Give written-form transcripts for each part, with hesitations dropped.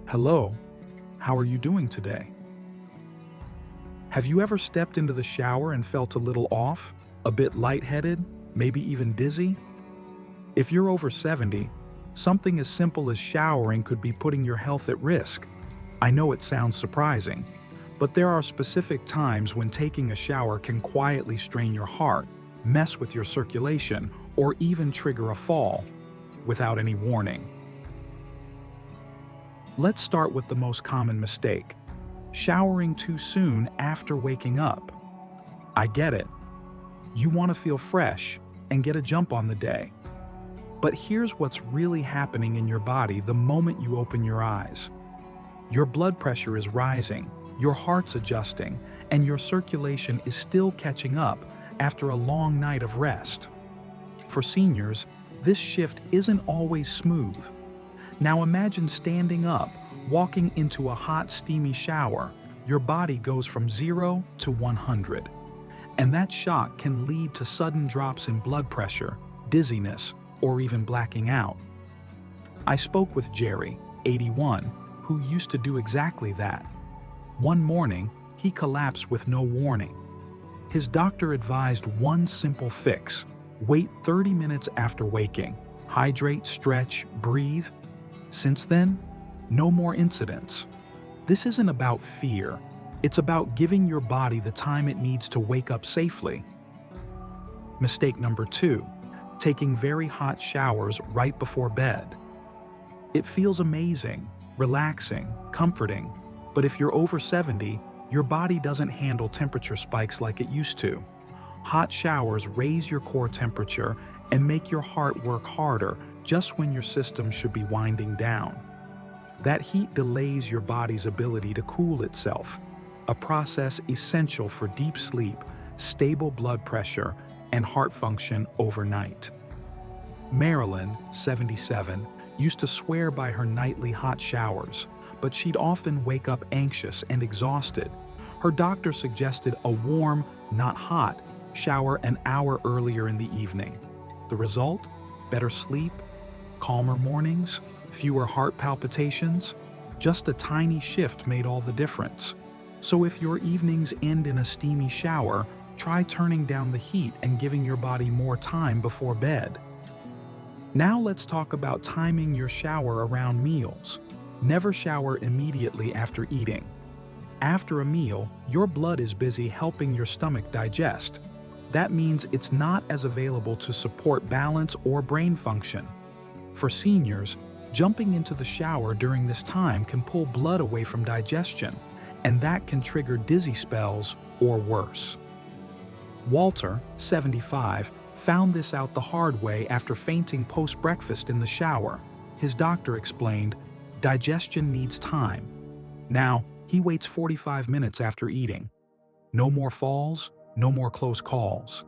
Hello, how are you doing today? Have you ever stepped into the shower and felt a little off, a bit lightheaded, maybe even dizzy? If you're over 70, something as simple as showering could be putting your health at risk. I know it sounds surprising, but there are specific times when taking a shower can quietly strain your heart, mess with your circulation, or even trigger a fall without any warning. Let's start with the most common mistake: showering too soon after waking up. I get it. You want to feel fresh and get a jump on the day. But here's what's really happening in your body the moment you open your eyes. Your blood pressure is rising, your heart's adjusting, and your circulation is still catching up after a long night of rest. For seniors, this shift isn't always smooth. Now imagine standing up, walking into a hot, steamy shower. Your body goes from 0 to 100. And that shock can lead to sudden drops in blood pressure, dizziness, or even blacking out. I spoke with Jerry, 81, who used to do exactly that. One morning, he collapsed with no warning. His doctor advised one simple fix: wait 30 minutes after waking, hydrate, stretch, breathe. Since then, no more incidents. This isn't about fear. It's about giving your body the time it needs to wake up safely. Mistake number 2, taking very hot showers right before bed. It feels amazing, relaxing, comforting, but if you're over 70, your body doesn't handle temperature spikes like it used to. Hot showers raise your core temperature and make your heart work harder just when your system should be winding down. That heat delays your body's ability to cool itself, a process essential for deep sleep, stable blood pressure, and heart function overnight. Marilyn, 77, used to swear by her nightly hot showers, but she'd often wake up anxious and exhausted. Her doctor suggested a warm, not hot, shower an hour earlier in the evening. The result? Better sleep, calmer mornings, fewer heart palpitations. Just a tiny shift made all the difference. So if your evenings end in a steamy shower, try turning down the heat and giving your body more time before bed. Now let's talk about timing your shower around meals. Never shower immediately after eating. After a meal, your blood is busy helping your stomach digest. That means it's not as available to support balance or brain function. For seniors, jumping into the shower during this time can pull blood away from digestion, and that can trigger dizzy spells or worse. Walter, 75, found this out the hard way after fainting post-breakfast in the shower. His doctor explained, digestion needs time. Now, he waits 45 minutes after eating. No more falls, no more close calls.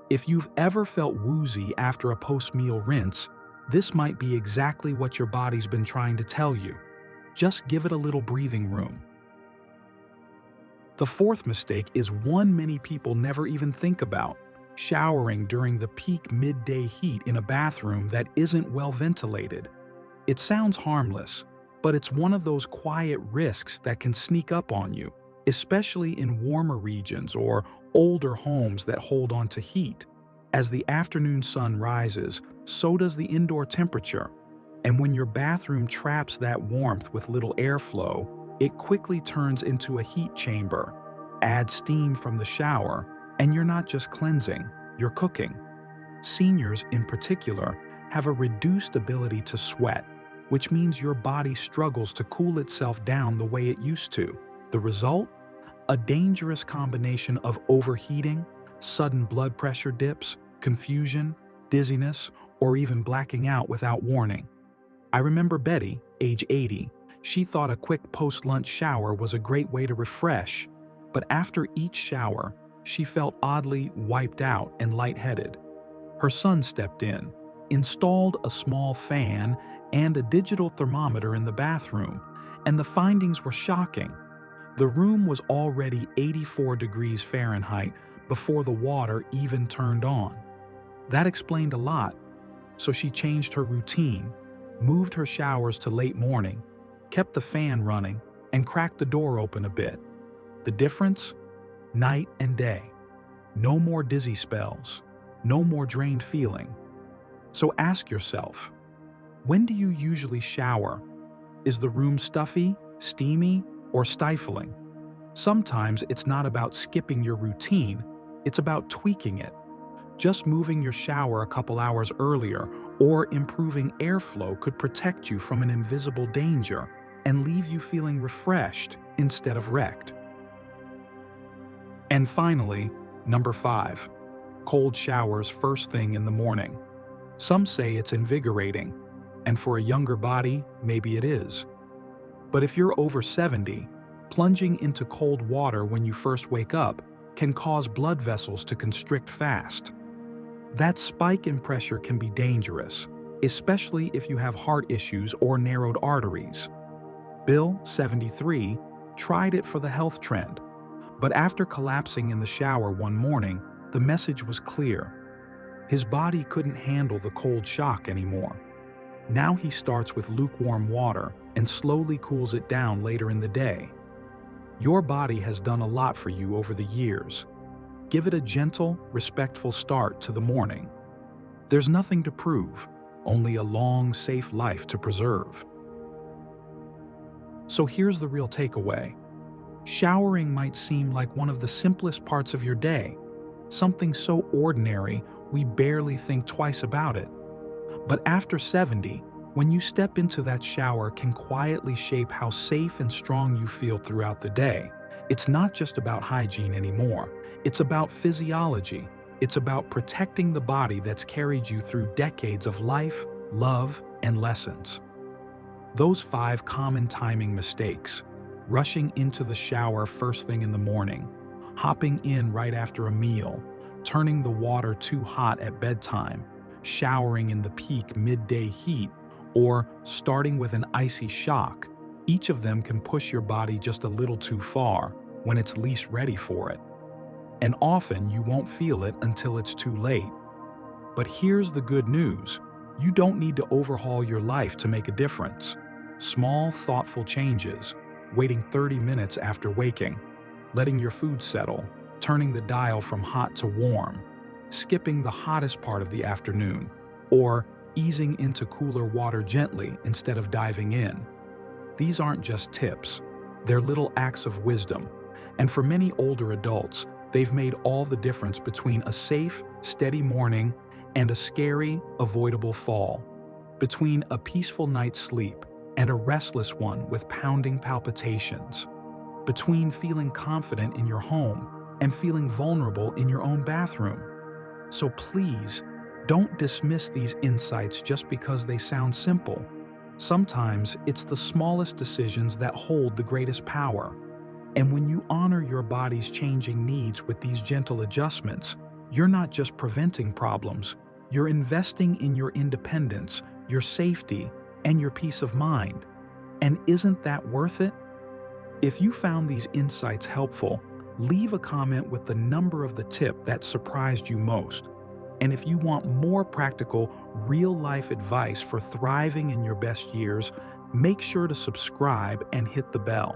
If you've ever felt woozy after a post-meal rinse, this might be exactly what your body's been trying to tell you. Just give it a little breathing room. The fourth mistake is one many people never even think about: showering during the peak midday heat in a bathroom that isn't well ventilated. It sounds harmless, but it's one of those quiet risks that can sneak up on you, especially in warmer regions or older homes that hold on to heat. As the afternoon sun rises, so does the indoor temperature. And when your bathroom traps that warmth with little airflow, it quickly turns into a heat chamber. Add steam from the shower, and you're not just cleansing, you're cooking. Seniors, in particular, have a reduced ability to sweat, which means your body struggles to cool itself down the way it used to. The result? A dangerous combination of overheating, sudden blood pressure dips, confusion, dizziness, or even blacking out without warning. I remember Betty, age 80, she thought a quick post-lunch shower was a great way to refresh, but after each shower, she felt oddly wiped out and lightheaded. Her son stepped in, installed a small fan and a digital thermometer in the bathroom, and the findings were shocking. The room was already 84 degrees Fahrenheit before the water even turned on. That explained a lot, so she changed her routine, moved her showers to late morning, kept the fan running, and cracked the door open a bit. The difference? Night and day. No more dizzy spells. No more drained feeling. So ask yourself, when do you usually shower? Is the room stuffy, steamy, or stifling? Sometimes it's not about skipping your routine, it's about tweaking it. Just moving your shower a couple hours earlier or improving airflow could protect you from an invisible danger and leave you feeling refreshed instead of wrecked. And finally, number 5, cold showers first thing in the morning. Some say it's invigorating, and for a younger body, maybe it is. But if you're over 70, plunging into cold water when you first wake up can cause blood vessels to constrict fast. That spike in pressure can be dangerous, especially if you have heart issues or narrowed arteries. Bill, 73, tried it for the health trend, but after collapsing in the shower one morning, the message was clear. His body couldn't handle the cold shock anymore. Now he starts with lukewarm water and slowly cools it down later in the day. Your body has done a lot for you over the years. Give it a gentle, respectful start to the morning. There's nothing to prove, only a long, safe life to preserve. So here's the real takeaway. Showering might seem like one of the simplest parts of your day, something so ordinary we barely think twice about it. But after 70, when you step into that shower can quietly shape how safe and strong you feel throughout the day. It's not just about hygiene anymore. It's about physiology. It's about protecting the body that's carried you through decades of life, love, and lessons. Those 5 common timing mistakes: rushing into the shower first thing in the morning, hopping in right after a meal, turning the water too hot at bedtime, showering in the peak midday heat, or starting with an icy shock, each of them can push your body just a little too far when it's least ready for it. And often you won't feel it until it's too late. But here's the good news. You don't need to overhaul your life to make a difference. Small, thoughtful changes, waiting 30 minutes after waking, letting your food settle, turning the dial from hot to warm, skipping the hottest part of the afternoon, or easing into cooler water gently instead of diving in. These aren't just tips. They're little acts of wisdom. And for many older adults, they've made all the difference between a safe, steady morning and a scary, avoidable fall, between a peaceful night's sleep and a restless one with pounding palpitations, between feeling confident in your home and feeling vulnerable in your own bathroom. So please, don't dismiss these insights just because they sound simple. Sometimes it's the smallest decisions that hold the greatest power. And when you honor your body's changing needs with these gentle adjustments, you're not just preventing problems, you're investing in your independence, your safety, and your peace of mind. And isn't that worth it? If you found these insights helpful, leave a comment with the number of the tip that surprised you most. And if you want more practical, real-life advice for thriving in your best years, make sure to subscribe and hit the bell.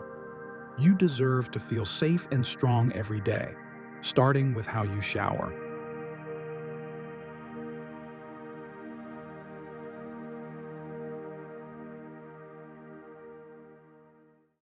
You deserve to feel safe and strong every day, starting with how you shower.